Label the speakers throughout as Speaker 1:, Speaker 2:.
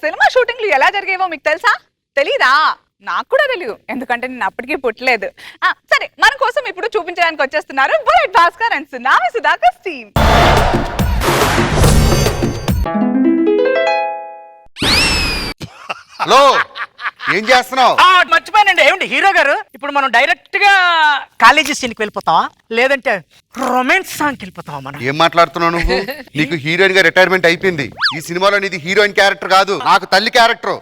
Speaker 1: Cinema షూటింగ్లు ఎలా జరిగేవో మీకు తెలుసా? తెలీదా? నాకు కూడా తెలియదు, ఎందుకంటే నేను అప్పటికీ పుట్టలేదు. సరే, మన కోసం ఇప్పుడు చూపించడానికి వచ్చేస్తున్నారు bullet Bhaskar and tsunami Sudhakar team.
Speaker 2: Hello, ఏం చేస్తున్నావు?
Speaker 3: మర్చిపోయానండి. ఏమండి హీరో గారు, ఇప్పుడు మనం డైరెక్ట్ గా కాలేజీ సీన్కి వెళ్ళిపోతావా, లేదంటే రొమాన్స్ సాంగ్ కి వెళ్ళిపోతావా? మనం
Speaker 2: ఏం మాట్లాడుతున్నావు నువ్వు? నీకు హీరోయిన్ గా రిటైర్మెంట్ అయిపోయింది. ఈ సినిమాలో నీది హీరోయిన్ క్యారెక్టర్ కాదు, నాకు తల్లి క్యారెక్టర్.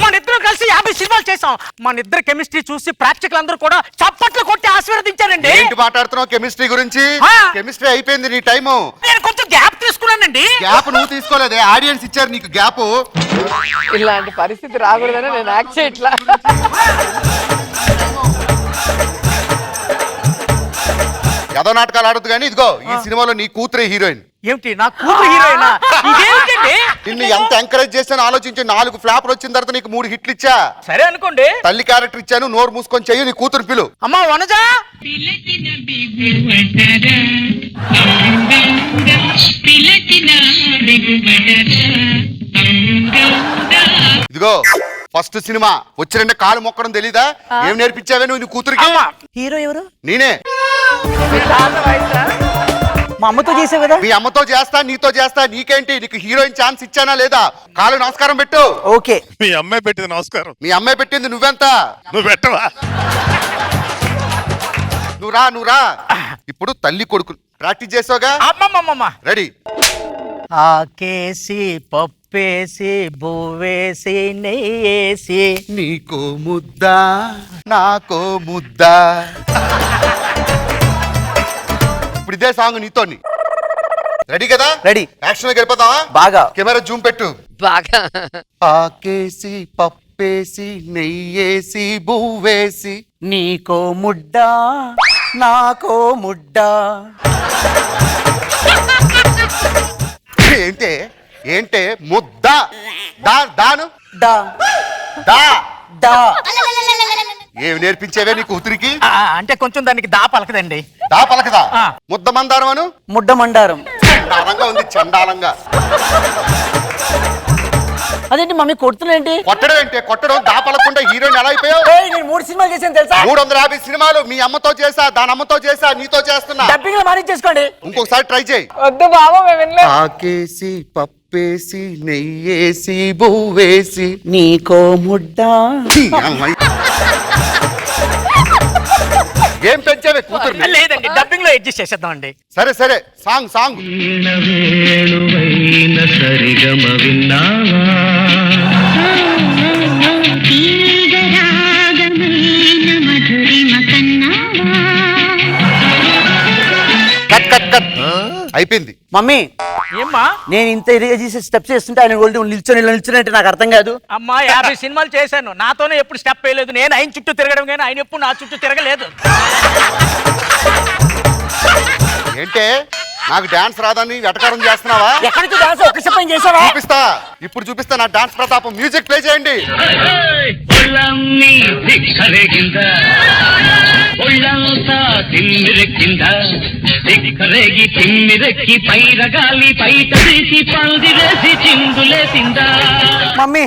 Speaker 3: మన ఇద్దరం కలిసి 50 సినిమాలు చేసాం. మన ఇద్దరు కెమిస్ట్రీ చూసి ప్రేక్షకులు అందరూ కూడా చప్పట్లు కొట్టి ఆశీర్వదించారండి.
Speaker 2: ఏంటి మాట్లాడుతున్నావు కెమిస్ట్రీ గురించి? కెమిస్ట్రీ అయిపోయింది నీ టైము.
Speaker 3: నేను కొంచెం గ్యాప్ తీసుకున్నానండి.
Speaker 2: గ్యాప్ నువ్వు తీసుకోలేదే, ఆడియన్స్ ఇచ్చారు నీకు గ్యాప్.
Speaker 4: ఇలాంటి పరిస్థితి రాకూడదని నేను యాక్ట్ చేయట్లా.
Speaker 2: ఏదో నాటకాలు ఆడద్దు కానీ ఇదిగో ఈ సినిమాలో నీ కూతురే హీరోయిన్.
Speaker 3: ఏమిటి, నా కూతురు హీరోయినా? ఇదేమిటండి?
Speaker 2: నిన్ను ఎంత ఎంకరేజ్ చేశాను ఆలోచించి 4 ఫ్లాప్లు వచ్చిన తర్వాత నీకు 3 హిట్లు ఇచ్చా.
Speaker 3: సరే అనుకోండి,
Speaker 2: తల్లి క్యారెక్టర్ ఇచ్చాను, నోరు మూసుకొని చెయ్యి, నీ కూతురు పిలు.
Speaker 3: అమ్మా వనజా.
Speaker 2: ఇదిగో ఫస్ట్ సినిమా వచ్చిరంటే కాలు మొక్కడం తెలీదా? ఏం నేర్పించావే నువ్వు నీ కూతురికి?
Speaker 3: హీరో ఎవరు?
Speaker 2: నేనే.
Speaker 3: మా అమ్మతో చేసావు కదా.
Speaker 2: మీ అమ్మతో చేస్తా, నీతో చేస్తా, నీకేంటి? నీకు హీరోయిన్ ఛాన్స్ ఇచ్చానా లేదా? కాలు నమస్కారం పెట్టు.
Speaker 3: ఓకే.
Speaker 5: మీ అమ్మాయి పెట్టింది నమస్కారం.
Speaker 2: మీ అమ్మాయి పెట్టింది, నువ్వెంత?
Speaker 5: నువ్వు పెట్టవా?
Speaker 2: నువ్వు రా. ఇప్పుడు తల్లి కొడుకు ప్రాక్టీస్ చేసావుగా,
Speaker 3: అమ్మమ్మమ్మ.
Speaker 2: రెడీ?
Speaker 3: ఆకేసి పప్పేసి బువ్వేసి నెయ్యేసి
Speaker 2: నీకో ముద్ద నాకో ముద్ద. ఇప్పుడు ఇదే సాంగ్ నీతో. రెడీ కదా?
Speaker 3: రెడీ.
Speaker 2: యాక్షన్ గెలిపోతావా?
Speaker 3: బాగా.
Speaker 2: కెమెరా జూమ్ పెట్టు.
Speaker 4: బాగా.
Speaker 2: ఆకేసి పప్పేసి నెయ్యేసి బువ్వేసి
Speaker 3: నీకో ముడ్డ నాకో ముడ్డ.
Speaker 2: ఏంటే ముద్ద దాను
Speaker 3: డా
Speaker 2: దా
Speaker 3: డా.
Speaker 2: ఏమి నేర్పించేవే నీ కూతురికి?
Speaker 3: అంటే కొంచెం దానికి దా పలకదండి.
Speaker 2: దా పలకదా? ముద్ద మందారం అను.
Speaker 3: ముడ్డ మండారం.
Speaker 2: చండాలంగా ఉంది, చండాలంగా.
Speaker 3: అదేంటి మమ్మీ కొడుతున్నా?
Speaker 2: కొట్టడం ఏంటి? కొట్టడం దా పలకుండా హీరోయిన్ ఎలా అయిపోయావు?
Speaker 3: నేను 3 సినిమాలు చేశాను తెలుసా?
Speaker 2: 350 సినిమాలు మీ అమ్మతో చేసా, దాని అమ్మతో చేసా, నీతో చేస్తున్నా.
Speaker 3: డబ్బింగ్ లో మేనేజ్ చేసుకోండి.
Speaker 2: ఇంకొకసారి ట్రై చేయి.
Speaker 4: వద్దు బాబు, మేము వినలేదు.
Speaker 2: ఆకేసి పప్పేసి నెయ్యేసి బువ్వేసి
Speaker 3: నీకో ముడ్డ.
Speaker 2: ఏం పెంచావే కూతురు?
Speaker 3: లేదండి, డబ్బింగ్ లో అడ్జస్ట్ చేసేద్దాం అండి.
Speaker 2: సరే సాంగ్
Speaker 6: సరిగమ విన్నావా?
Speaker 2: కట్. అయిపోయింది.
Speaker 3: మమ్మీ ఏమ్మా, నేను ఇంత ఇదిగా చేసే స్టెప్స్ చేస్తుంటే ఆయన నిల్చొని నాకు అర్థం కాదు. అమ్మా 50 సినిమాలు చేశాను, నాతోనే ఎప్పుడు స్టెప్ వేయలేదు. నేను ఆయన చుట్టూ తిరగడం కానీ ఆయన ఎప్పుడు నా చుట్టూ తిరగలేదు.
Speaker 2: ఏంటే నాకు డాన్స్ రాదని వెటకారం చేస్తున్నావా?
Speaker 3: ఎక్కడి నుంచి డాన్స్ ఒక్క స్టెప్ చేసావా?
Speaker 2: ఇప్పుడు చూపిస్తా నా డాన్స్ ప్రతాపం. మ్యూజిక్ ప్లే చేయండి.
Speaker 6: ఒళ్ళంతా తిమ్మిరెక్కిందా, దిక్కరేగి తిమ్మిరెక్కి పైరగాలి పైట తీసి పందిరేసి చిందులేసిందా.
Speaker 3: మమ్మీ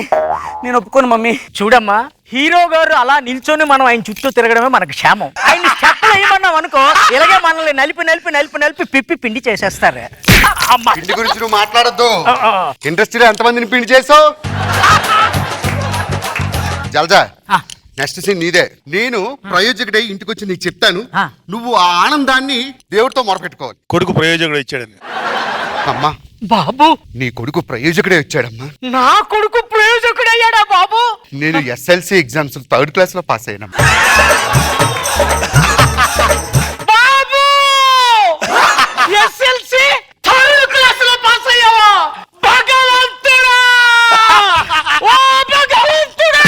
Speaker 3: నేను ఒప్పుకోను మమ్మీ. చూడమ్మా, హీరో గారు అలా నిల్చొని మనం ఆయన చుట్టూ తిరగడమే మనకు క్షేమం. ఆయన స్టెప్లు వేయమన్నాం అనుకో, ఇలాగే మనల్ని నలిపి పిప్పి పిండి చేసేస్తారు.
Speaker 2: పిండి గురించి నువ్వు మాట్లాడద్దు. ఇండస్ట్రీలో ఎంతమందిని పిండి చేసావు? జల్జా, నెక్స్ట్ సీన్ నీదే. నేను ప్రయోజకుడై ఇంటికి వచ్చి నీకు చెప్తాను, నువ్వు ఆ ఆనందాన్ని దేవుడితో మొరపెట్టుకోవాలి.
Speaker 5: కొడుకు ప్రయోజకుడు ఇచ్చాడని.
Speaker 2: అమ్మా
Speaker 3: బాబు,
Speaker 2: నీ కొడుకు ప్రయోజకుడే వచ్చాడమ్మా.
Speaker 3: నా కొడుకు ప్రయోజకుడయ్యాడా బాబు?
Speaker 2: నేను SLC ఎగ్జామ్స్ 3rd క్లాస్ లో పాస్ అయినా.
Speaker 3: బాబు SLC 3rd క్లాస్ లో పాస్ అయ్యావా? భగవంతుడా, ఓ భగవంతుడా,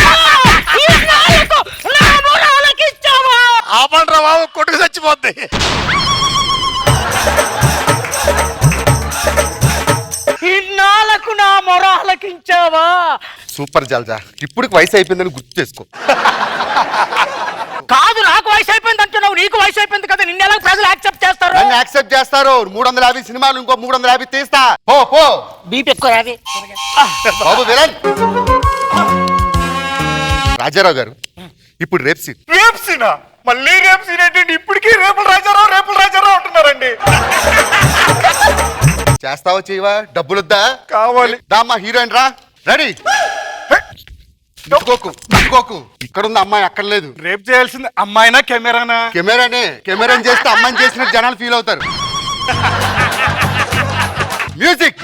Speaker 3: ఈ నాయకు నా మొరాలకి ఇచ్చావా?
Speaker 5: ఆపండ్రా బాబు, కొడుకు చచ్చిపోద్ది.
Speaker 3: ఇన్నాళ్ళకు నా మొరాలకించావా?
Speaker 2: సూపర్ జల్జా, ఇప్పుడు వయసు అయిపోయిందని గుర్తు చేసుకో.
Speaker 3: కాదు, నాకు వయసు అయిపోయింది అంటున్నావు, నీకు వయసు అయిపోయింది కదా, నిన్ను ఎలా ప్రజలు యాక్సెప్ట్ చేస్తారు?
Speaker 2: నన్ను యాక్సెప్ట్ చేస్తారు. 350 సినిమాలు ఇంకో 350 తీస్తా. పో పో
Speaker 3: బీపీ ఎక్కువ రావి.
Speaker 2: బాబు విలన్. రాజారావు గారు, ఇప్పుడు రేప్ సీన్.
Speaker 5: రేపు సీనా? మళ్ళీ రేపు సీన్ ఏంటండి? ఇప్పటికీ రేపులు రాజారావు అంటున్నారండి.
Speaker 2: చేస్తావా చేయవా? డబ్బులొద్దా?
Speaker 5: కావాలి.
Speaker 2: దామ్మా హీరోయిన్ రా. రెడీ. ఇట్టుకోకు. ఇక్కడున్న అమ్మాయి అక్కర్లేదు.
Speaker 5: రేపు చేయాల్సింది అమ్మాయినా కెమెరానా?
Speaker 2: కెమెరాని చేస్తే అమ్మాయిని చేసినట్టు జనాలు ఫీల్ అవుతారు. మ్యూజిక్.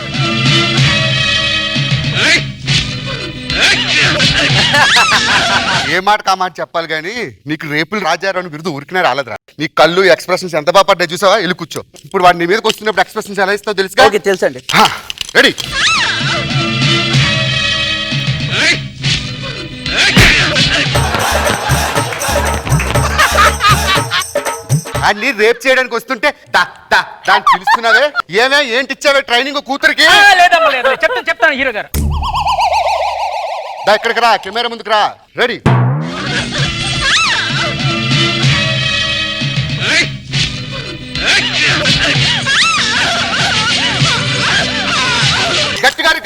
Speaker 2: ఏ మాట కా మాట చెప్పాలి కానీ నీకు రేపులు రాజారావు బిరుదు ఉరికినా రాలేదురా. నీ కళ్ళు ఎక్స్ప్రెషన్స్ ఎంత బాగా పడ్డాయి చూసావా? వెళ్ళి కూర్చో. ఇప్పుడు వాడు నీ మీదకి వస్తున్నప్పుడు ఎక్స్ప్రెషన్స్ ఎలా ఇస్తావు తెలుసుగా?
Speaker 3: తెలుసండి.
Speaker 2: రెడీ. అన్ని రేప్ చేయడానికి వస్తుంటే దాన్ని పిలుస్తున్నావే? ఏంటి ఇచ్చావే ట్రైనింగ్ కూతురికి?
Speaker 3: లేదమ్మా లేదు, చెప్తాను హీరో గారు.
Speaker 2: ఇక్కడికి రా, కెమెరా ముందుకు రా. రెడీ. గట్టిగారు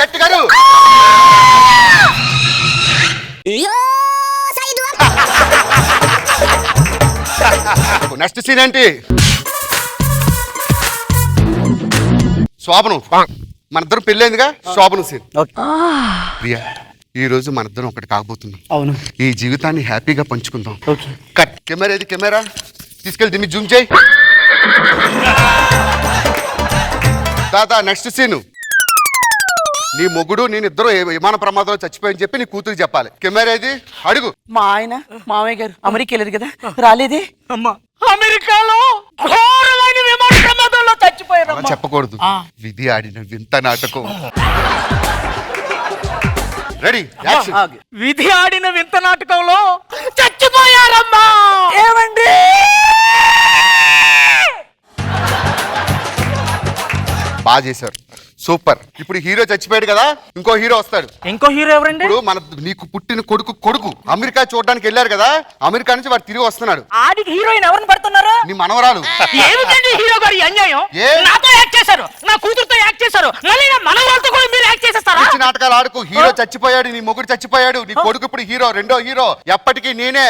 Speaker 2: నెక్స్ట్ సీన్ ఏంటి? శోభనం. మన ఇద్దరం పెళ్ళైందిగా, శోభనం సీన్. ప్రియా, ఈ రోజు మన ఇద్దరం ఒకటి కాబోతున్నాం.
Speaker 3: అవును.
Speaker 2: ఈ జీవితాన్ని హ్యాపీగా పంచుకుందాం.
Speaker 3: ఓకే.
Speaker 2: కట్. కెమెరా ఏది? కెమెరా తీసుకెళ్ళి దీన్ని జూమ్ చేయి. దాదా నెక్స్ట్ సీన్. నీ మొగుడు నేను ఇద్దరు విమాన ప్రమాదంలో చచ్చిపోయని చెప్పి నీ కూతురు చెప్పాలి. కెమెరా ఏది? అడుగు.
Speaker 7: మా ఆయన మామయ్య గారు అమెరికా వెళ్ళారు కదా, రాలేదే?
Speaker 3: అమ్మా, అమెరికాలో ఘోరమైన విమాన ప్రమాదంలో చచ్చిపోయారు.
Speaker 2: అలా చెప్పకూడదు. విధి ఆడిన వింత నాటకం. రెడీ.
Speaker 3: విధి ఆడిన వింత నాటకంలో చచ్చిపోయారమ్మా.
Speaker 7: ఏమండి?
Speaker 2: బాగా చేశారు, సూపర్. ఇప్పుడు హీరో చచ్చిపోయాడు కదా, ఇంకో హీరో వస్తాడు.
Speaker 3: ఇంకో హీరో ఎవరండి?
Speaker 2: ఇప్పుడు మన నీకు పుట్టిన కొడుకు అమెరికా చూడడానికి వెళ్ళారు కదా, అమెరికా నుంచి వాడు తిరిగి వస్తున్నాడు.
Speaker 3: ఆడికి హీరోయిన్ ఎవరిని పడుతున్నారు?
Speaker 2: నీ మనవరాలు.
Speaker 3: ఏమిటండి హీరో గారు ఈ అన్యాయం? నాతో యాక్ట్ చేశారు, నా కూతురుతో యాక్ట్ చేశారు, మళ్ళీ నా మనవరాలతో కూడా మీరు యాక్ట్ చేసేస్తారా?
Speaker 2: పిచ్చి నాటకాలు ఆడుకు. హీరో చచ్చిపోయాడు, నీ మొగుడు చచ్చిపోయాడు, నీ కొడుకు ఇప్పుడు హీరో, రెండో హీరో. ఎప్పటికీ నేనే.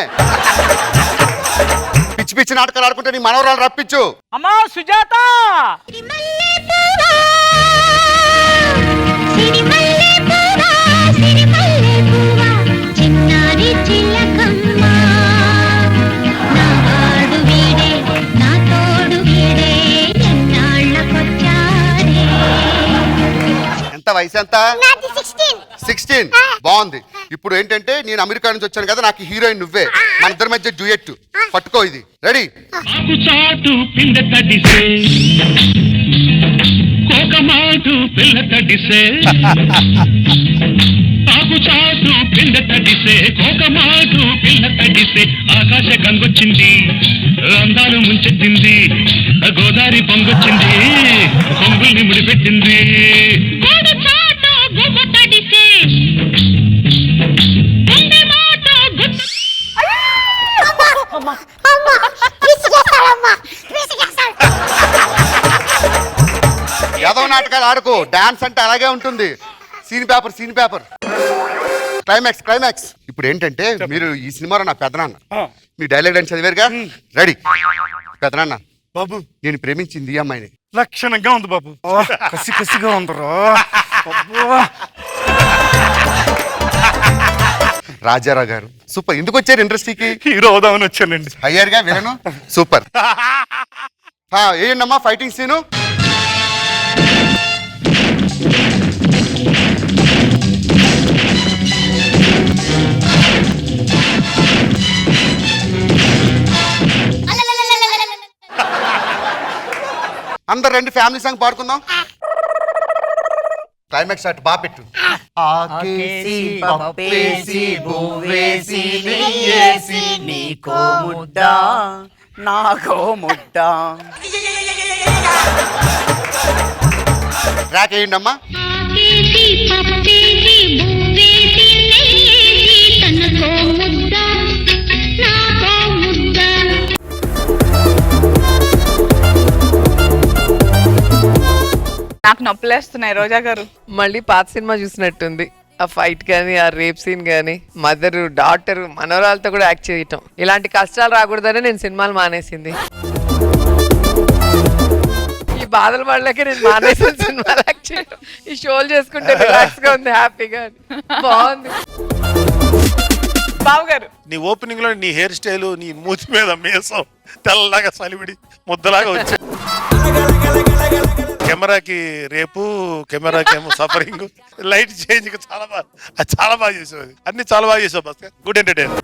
Speaker 2: పిచ్చి నాటకాలు ఆడుకుంటే నీ మనవరాలు రప్పించు.
Speaker 3: అమ్మా సుజాత,
Speaker 2: ఎంత వయసు? ఎంత? 16. బాగుంది. ఇప్పుడు ఏంటంటే నేను అమెరికా నుంచి వచ్చాను కదా, నాకు హీరోయిన్ నువ్వే. మన ఇద్దరి మధ్య డ్యూయెట్. పట్టుకో ఇది. రెడీ.
Speaker 6: చాటు పిండ తడిసే కోకమాటు పిల్ల తడిసే చాటు పిండ తడిసే కోకమాటు పిల్ల తడిసే ఆకాశ గంగొచ్చింది, అందాలు ముంచెత్తింది, గోదావరి పొంగొచ్చింది, పొంగుల్ని ముడిపెట్టింది.
Speaker 2: ఏదో నాటకాలు ఆడుకో. డాన్స్ అంటే అలాగే ఉంటుంది. Scene paper. క్లైమాక్స్. ఇప్పుడు ఏంటంటే మీరు ఈ సినిమాలో నా పెదనాన్న, మీ డైలాగ్ అని చదివారుగా. రెడీ. పెదనాన్న,
Speaker 5: బాబు
Speaker 2: నేను ప్రేమించింది ఈ అమ్మాయిని.
Speaker 5: లక్షణంగా ఉంది బాబు. కసిగా ఉందరా.
Speaker 2: రాజారావు గారు సూపర్. ఎందుకు వచ్చారు ఇండస్ట్రీకి?
Speaker 5: హీరో అవుదామని వచ్చానండి.
Speaker 2: అయ్యారుగా విలను. సూపర్. ఏంటమ్మా ఫైటింగ్ సీను? అందరు రండి, ఫ్యామిలీ సాంగ్ పాడుకుందాం. క్లైమాక్స్ షాట్ బాగా పెట్టు.
Speaker 7: ఆకేసి పప్పేసి బువ్వేసి నెయ్యేసి నీకో ముద్ద నాకో ముద్ద.
Speaker 2: ట్రాక్ వేయండి అమ్మా.
Speaker 8: తనకో ముద్ద నాకో ముద్ద
Speaker 1: నొప్పులేస్తున్నాయి రోజా గారు.
Speaker 4: మళ్ళీ పాత సినిమా చూసినట్టుంది. ఆ ఫైట్ కానీ ఆ రేప్ సీన్ కానీ మదర్ డాటర్ మనవరాలతో కూడా యాక్ట్ చేయటం. ఇలాంటి కష్టాలు రాకూడదని నేను సినిమాలు మానేసింది. ఈ బాధలు పడలేక నేను మానేసిన సినిమాలు యాక్ట్ చేయటం. ఈ షోలు చేసుకుంటే రిలాక్స్ గా ఉంది, హ్యాపీగా బాగుంది.
Speaker 1: బాబు గారు
Speaker 5: నీ ఓపెనింగ్ లో నీ హెయిర్ స్టైల్, నీ మూతి మీద మేసం తెల్లలాగా సలివిడి ముద్దలాగా వచ్చి కెమెరాకి రేపు, కెమెరాకి ఏమో సఫరింగ్, లైట్ చేంజ్ చాలా బాగా చేసావు. అన్ని చాలా బాగా చేసావు భాస్కర్. Good entertainer.